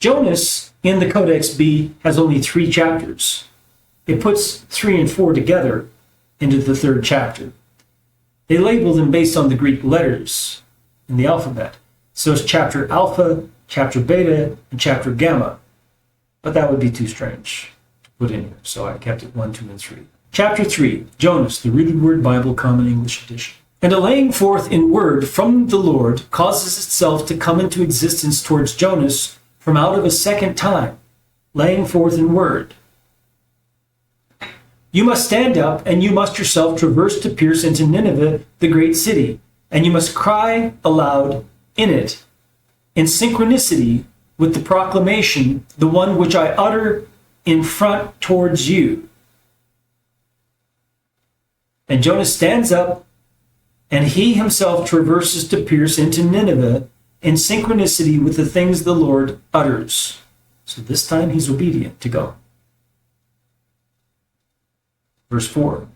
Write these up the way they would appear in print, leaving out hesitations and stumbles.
Jonas in the Codex B has only 3 chapters. It puts 3 and 4 together into the 3rd chapter. They label them based on the Greek letters in the alphabet. So it's chapter Alpha, chapter Beta, and chapter Gamma. But that would be too strange to put in here, so I kept it 1, 2, and 3. Chapter 3, Jonas, the Rooted Word Bible, Common English Edition. And a laying forth in word from the Lord causes itself to come into existence towards Jonas from out of a second time, laying forth in word. You must stand up, and you must yourself traverse to pierce into Nineveh, the great city, and you must cry aloud in it, in synchronicity with the proclamation, the one which I utter in front towards you. And Jonas stands up, and he himself traverses to pierce into Nineveh in synchronicity with the things the Lord utters. So this time he's obedient to go. Verse 4.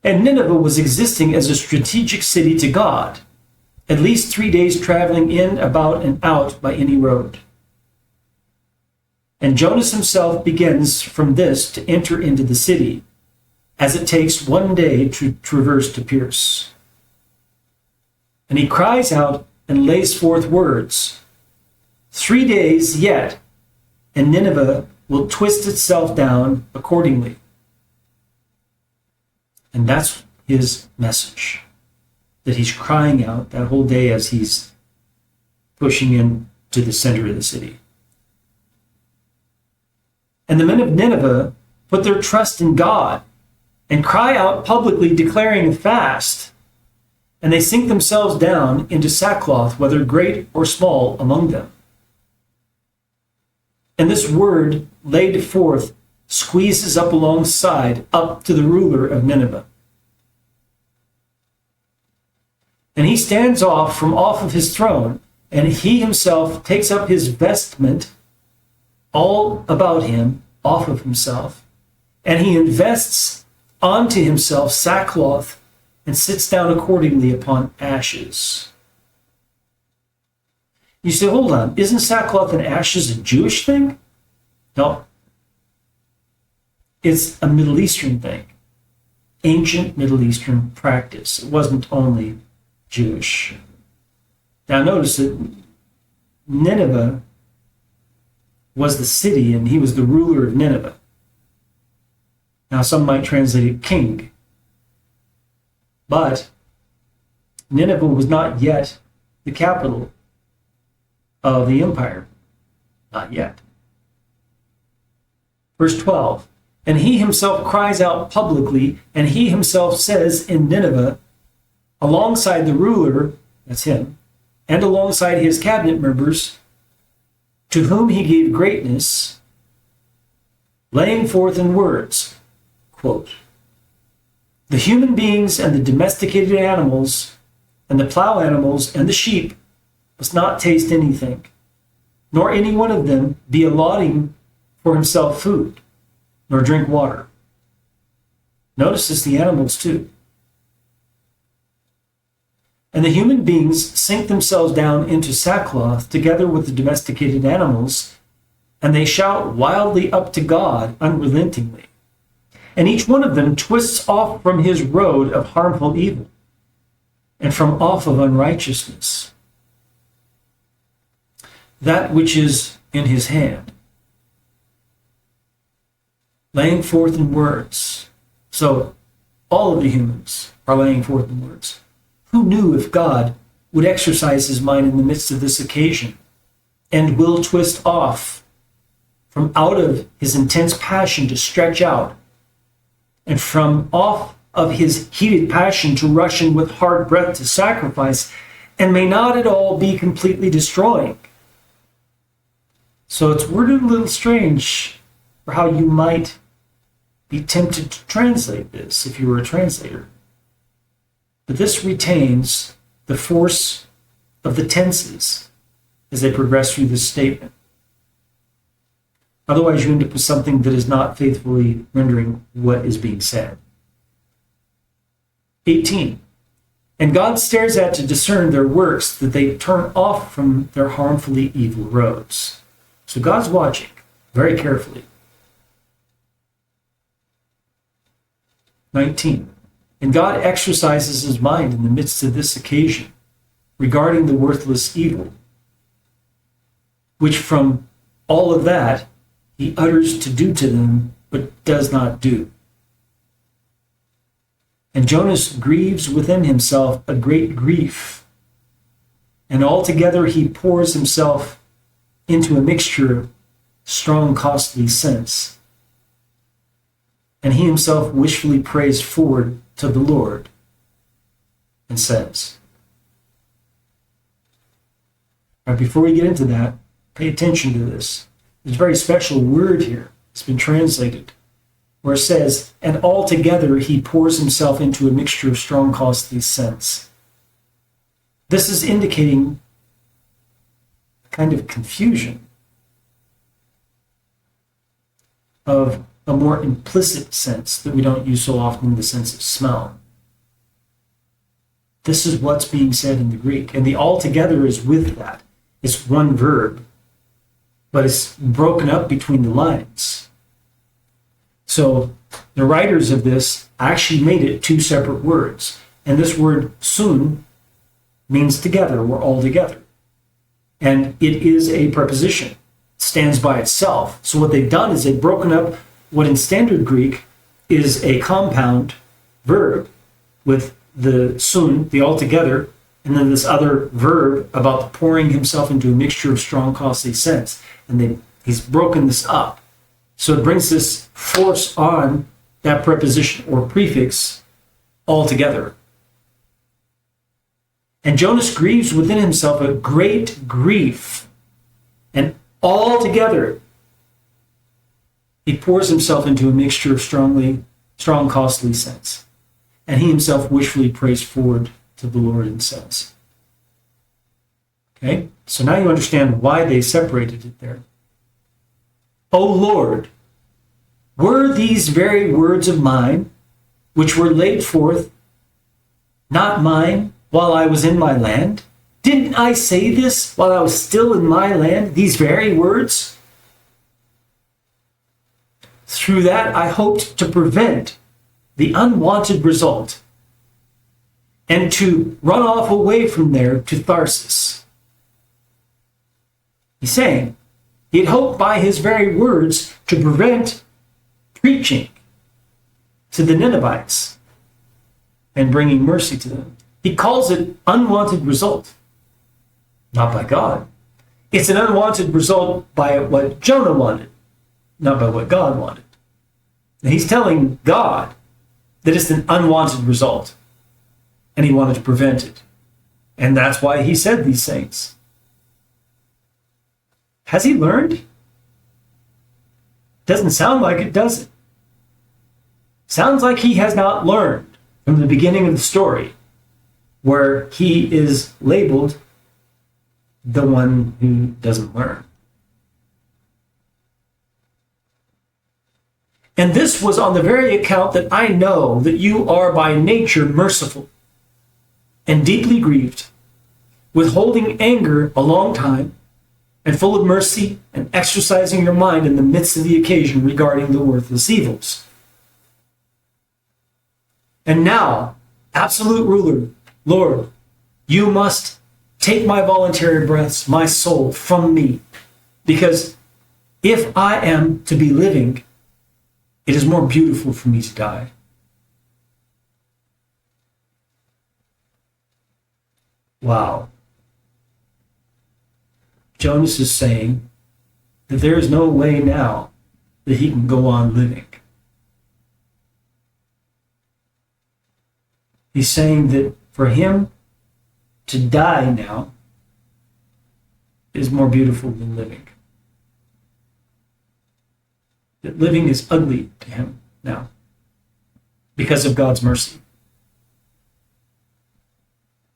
And Nineveh was existing as a strategic city to God, at least 3 days traveling in, about, and out by any road. And Jonas himself begins from this to enter into the city, as it takes 1 day to traverse to pierce. And he cries out and lays forth words. 3 days yet, and Nineveh will twist itself down accordingly. And that's his message, that he's crying out that whole day as he's pushing into the center of the city. And the men of Nineveh put their trust in God and cry out publicly, declaring a fast. And they sink themselves down into sackcloth, whether great or small among them. And this word laid forth squeezes up alongside, up to the ruler of Nineveh. And he stands off from off of his throne, and he himself takes up his vestment all about him, off of himself, and he invests onto himself sackcloth and sits down accordingly upon ashes. You say, hold on, isn't sackcloth and ashes a Jewish thing? No. It's a Middle Eastern thing, ancient Middle Eastern practice. It wasn't only Jewish. Now notice that Nineveh was the city and he was the ruler of Nineveh. Now some might translate it king. But Nineveh was not yet the capital of the empire. Not yet. Verse 12. And he himself cries out publicly, and he himself says in Nineveh, alongside the ruler, that's him, and alongside his cabinet members, to whom he gave greatness, laying forth in words, quote, the human beings and the domesticated animals, and the plow animals and the sheep must not taste anything, nor any one of them be allotting for himself food, nor drink water. Notice this, the animals too. And the human beings sink themselves down into sackcloth together with the domesticated animals, and they shout wildly up to God unrelentingly. And each one of them twists off from his road of harmful evil, and from off of unrighteousness, that which is in his hand, laying forth in words. So all of the humans are laying forth in words. Who knew if God would exercise his mind in the midst of this occasion and will twist off from out of his intense passion to stretch out, and from off of his heated passion to rush in with hard breath to sacrifice, and may not at all be completely destroying. So it's worded a little strange for how you might be tempted to translate this if you were a translator. But this retains the force of the tenses as they progress through this statement. Otherwise, you end up with something that is not faithfully rendering what is being said. 18. And God stares to discern their works, that they turn off from their harmfully evil roads. So God's watching very carefully. 19. And God exercises his mind in the midst of this occasion regarding the worthless evil, which from all of that he utters to do to them, but does not do. And Jonas grieves within himself a great grief, and altogether he pours himself into a mixture of strong, costly sense. And he himself wishfully prays forward to the Lord and says, all right, before we get into that, pay attention to this. There's a very special word here. It's been translated, where it says, and altogether he pours himself into a mixture of strong, costly sense. This is indicating a kind of confusion of a more implicit sense that we don't use so often in the sense of smell. This is what's being said in the Greek, and the altogether is with that. It's one verb, but it's broken up between the lines. So the writers of this actually made it two separate words. And this word sun means together or all together. And it is a preposition. It stands by itself. So what they've done is they've broken up what in standard Greek is a compound verb with the sun, the altogether, and then this other verb about the pouring himself into a mixture of strong, costly sense. And he's broken this up. So it brings this force on that preposition or prefix altogether. And Jonas grieves within himself a great grief, and altogether he pours himself into a mixture of strong, costly sense. And he himself wishfully prays forward to the Lord and says. Okay, so now you understand why they separated it there. O Lord, were these very words of mine, which were laid forth, not mine while I was in my land? Didn't I say this while I was still in my land, these very words? Through that, I hoped to prevent the unwanted result and to run off away from there to Tharsis. He's saying he had hoped by his very words to prevent preaching to the Ninevites and bringing mercy to them. He calls it unwanted result, not by God. It's an unwanted result by what Jonah wanted, not by what God wanted. And he's telling God that it's an unwanted result, and he wanted to prevent it. And that's why he said these things. Has he learned? Doesn't sound like it, does it? Sounds like he has not learned from the beginning of the story, where he is labeled the one who doesn't learn. And this was on the very account that I know that you are by nature merciful and deeply grieved, withholding anger a long time, and full of mercy, and exercising your mind in the midst of the occasion regarding the worthless evils. And now, absolute ruler, Lord, you must take my voluntary breaths, my soul, from me, because if I am to be living, it is more beautiful for me to die. Wow. Jonas is saying that there is no way now that he can go on living. He's saying that for him to die now is more beautiful than living. That living is ugly to him now because of God's mercy.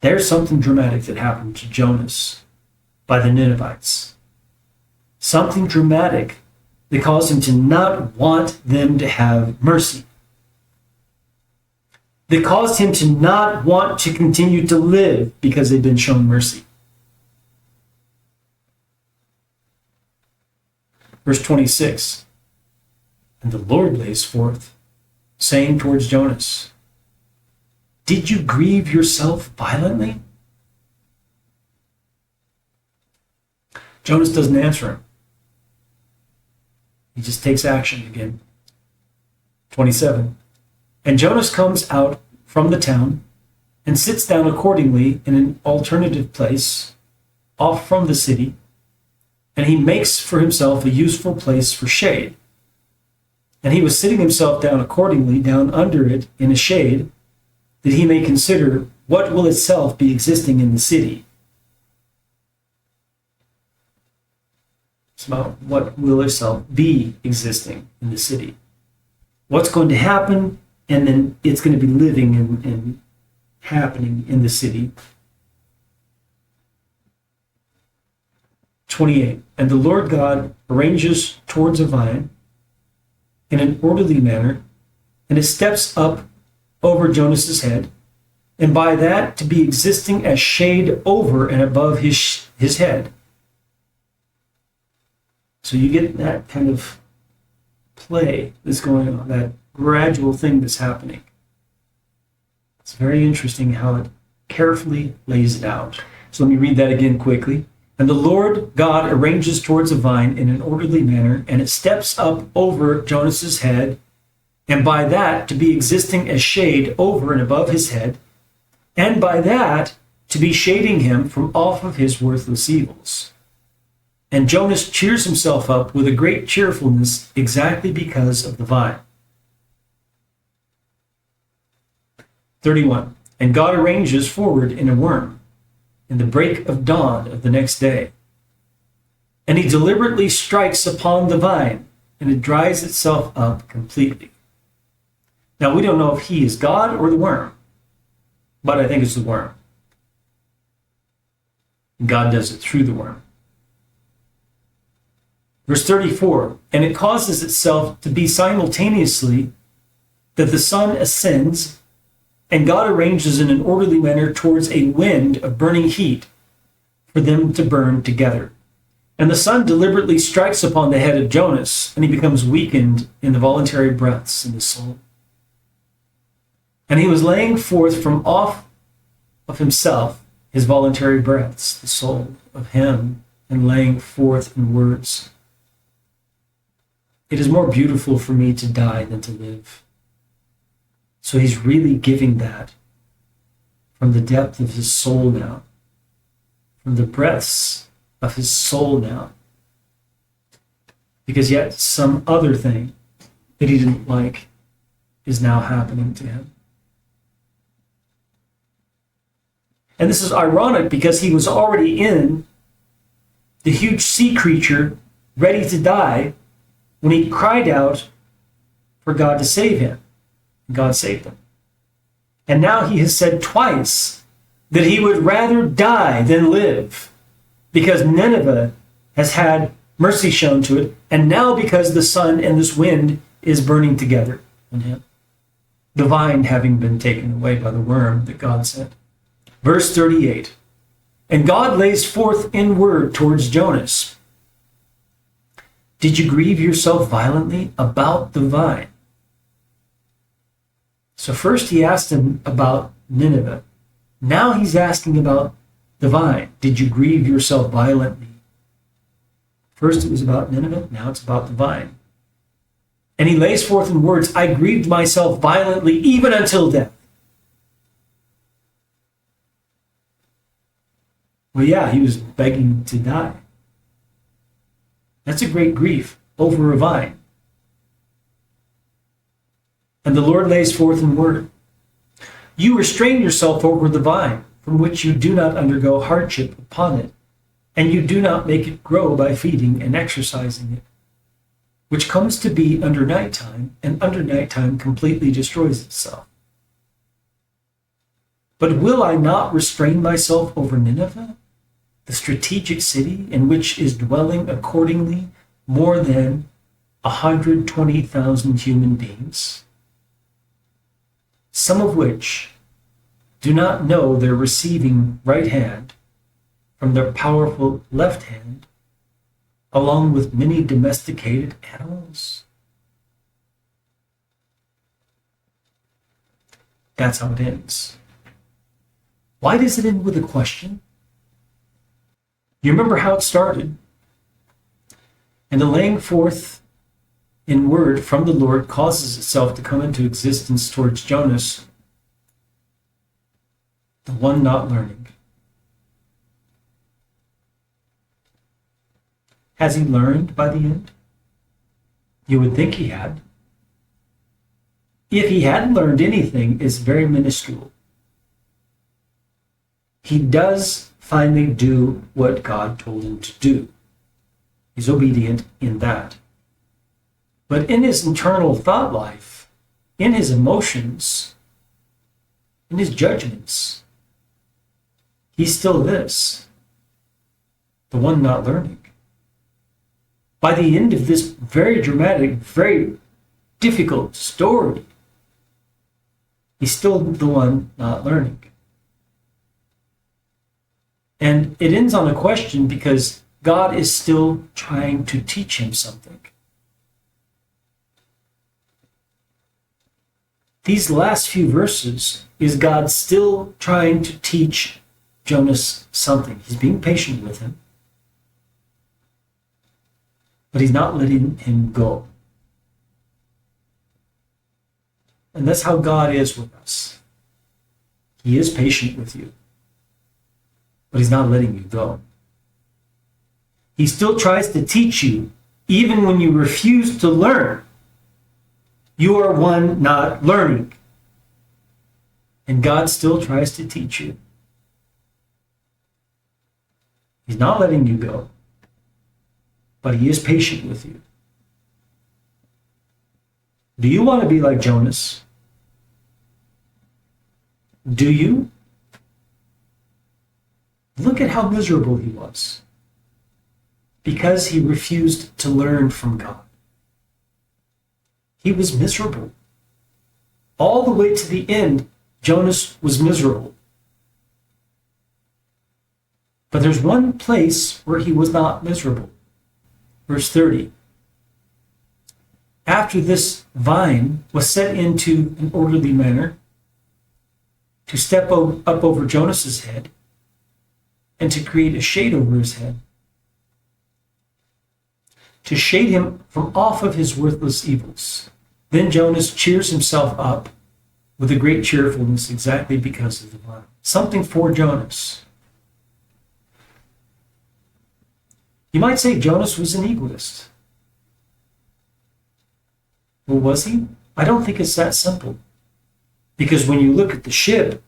There's something dramatic that happened to Jonas by the Ninevites. Something dramatic that caused him to not want them to have mercy. That caused him to not want to continue to live because they've been shown mercy. Verse 26. And the Lord lays forth, saying towards Jonas, did you grieve yourself violently? Jonas doesn't answer him. He just takes action again. 27. And Jonas comes out from the town and sits down accordingly in an alternative place off from the city, and he makes for himself a useful place for shade. And he was sitting himself down accordingly down under it in a shade, that he may consider what will itself be existing in the city. It's about what will itself be existing in the city. What's going to happen, and then it's going to be living and happening in the city. 28. And the Lord God arranges towards a vine in an orderly manner, and it steps up over Jonas's head, and by that to be existing as shade over and above his head. So you get that kind of play that's going on, that gradual thing that's happening. It's very interesting how it carefully lays it out. So let me read that again quickly. And the Lord God arranges towards a vine in an orderly manner, and it steps up over Jonas's head, and by that to be existing as shade over and above his head, and by that to be shading him from off of his worthless evils. And Jonas cheers himself up with a great cheerfulness exactly because of the vine. 31. And God arranges forward in a worm in the break of dawn of the next day. And he deliberately strikes upon the vine, and it dries itself up completely. Now, we don't know if he is God or the worm, but I think it's the worm. God does it through the worm. Verse 34, and it causes itself to be simultaneously that the sun ascends, and God arranges in an orderly manner towards a wind of burning heat for them to burn together. And the sun deliberately strikes upon the head of Jonas, and he becomes weakened in the voluntary breaths in his soul. And he was laying forth from off of himself his voluntary breaths, the soul of him, and laying forth in words. It is more beautiful for me to die than to live. So he's really giving that from the depth of his soul now, from the breaths of his soul now. Because yet some other thing that he didn't like is now happening to him. And this is ironic because he was already in the huge sea creature ready to die when he cried out for God to save him. God saved him. And now he has said twice that he would rather die than live, because Nineveh has had mercy shown to it, and now because the sun and this wind is burning together in him, the vine having been taken away by the worm that God sent. Verse 38, and God lays forth in word towards Jonas, did you grieve yourself violently about the vine? So first he asked him about Nineveh. Now he's asking about the vine. Did you grieve yourself violently? First it was about Nineveh, now it's about the vine. And he lays forth in words, I grieved myself violently even until death. Well, yeah, he was begging to die. That's a great grief over a vine. And the Lord lays forth in word, you restrain yourself over the vine, from which you do not undergo hardship upon it, and you do not make it grow by feeding and exercising it, which comes to be under nighttime, and under nighttime completely destroys itself. But will I not restrain myself over Nineveh, the strategic city in which is dwelling accordingly more than 120,000 human beings, some of which do not know their receiving right hand from their powerful left hand, along with many domesticated animals. That's how it ends. Why does it end with a question? You remember how it started? And the laying forth in word from the Lord causes itself to come into existence towards Jonas, the one not learning. Has he learned by the end? You would think he had. If he hadn't learned anything, it's very minuscule. He does finally do what God told him to do. He's obedient in that. But in his internal thought life, in his emotions, in his judgments, he's still this, the one not learning. By the end of this very dramatic, very difficult story, he's still the one not learning. And it ends on a question because God is still trying to teach him something. These last few verses is God still trying to teach Jonas something. He's being patient with him, but he's not letting him go. And that's how God is with us. He is patient with you, but he's not letting you go. He still tries to teach you, even when you refuse to learn. You are one not learning. And God still tries to teach you. He's not letting you go, but he is patient with you. Do you want to be like Jonas? Do you? Look at how miserable he was because he refused to learn from God. He was miserable. All the way to the end, Jonas was miserable. But there's one place where he was not miserable. Verse 30. After this vine was set into an orderly manner to step up over Jonas's head and to create a shade over his head, to shade him from off of his worthless evils. Then Jonas cheers himself up with a great cheerfulness exactly because of the vine. Something for Jonas. You might say Jonas was an egoist. Well, was he? I don't think it's that simple. Because when you look at the ship,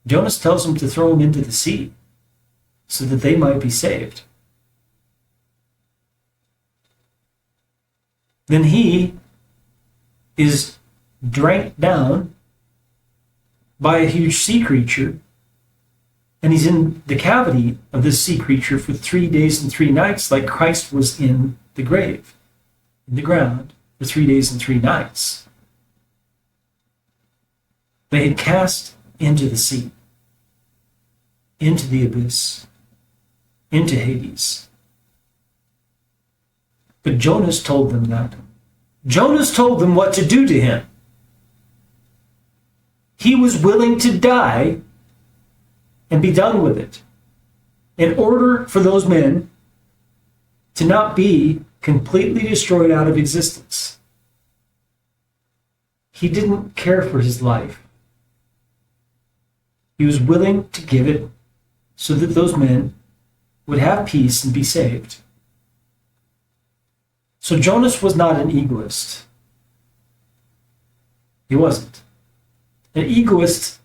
Jonas tells him to throw him into the sea so that they might be saved. Then he is drank down by a huge sea creature, and he's in the cavity of this sea creature for 3 days and 3 nights, like Christ was in the grave, in the ground, for 3 days and 3 nights. They had cast into the sea, into the abyss, into Hades. But Jonas told them that. Jonas told them what to do to him. He was willing to die and be done with it in order for those men to not be completely destroyed out of existence. He didn't care for his life. He was willing to give it so that those men would have peace and be saved. So Jonas was not an egoist. He wasn't. An egoist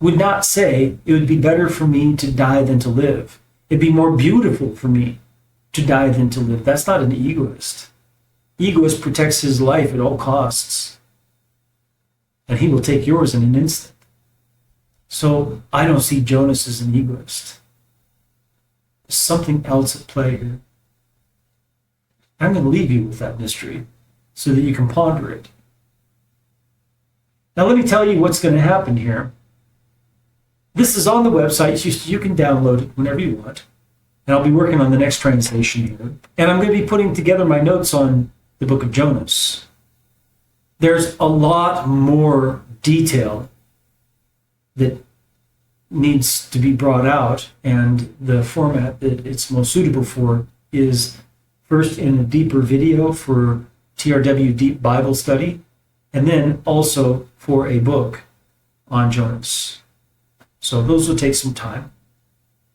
would not say, it would be better for me to die than to live. It'd be more beautiful for me to die than to live. That's not an egoist. Egoist protects his life at all costs. And he will take yours in an instant. So I don't see Jonas as an egoist. There's something else at play here. I'm going to leave you with that mystery so that you can ponder it. Now let me tell you what's going to happen here. This is on the website, so you can download it whenever you want. And I'll be working on the next translation here. And I'm going to be putting together my notes on the book of Jonas. There's a lot more detail that needs to be brought out, and the format that it's most suitable for is first in a deeper video for TRW Deep Bible study, and then also for a book on Jonas. So those will take some time,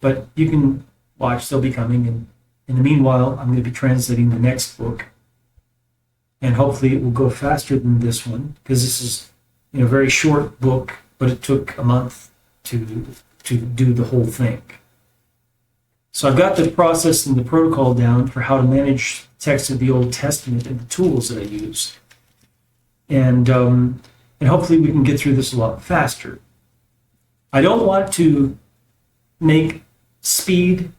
but you can watch, they'll be coming. And in the meanwhile, I'm going to be translating the next book, and hopefully it will go faster than this one, because this is a very short book, but it took a month to do the whole thing. So I've got the process and the protocol down for how to manage text of the Old Testament and the tools that I use. And hopefully we can get through this a lot faster. I don't want to make speed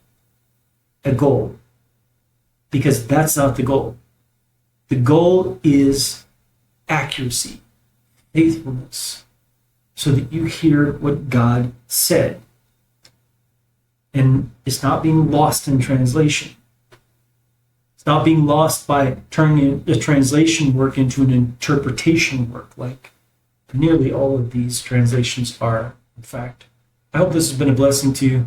a goal, because that's not the goal. The goal is accuracy, faithfulness, so that you hear what God said. And it's not being lost in translation. It's not being lost by turning the translation work into an interpretation work, like nearly all of these translations are, in fact. I hope this has been a blessing to you.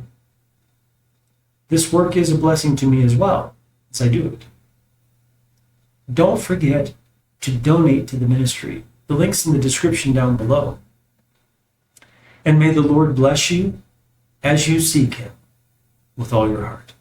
This work is a blessing to me as well, as I do it. Don't forget to donate to the ministry. The link's in the description down below. And may the Lord bless you as you seek Him with all your heart.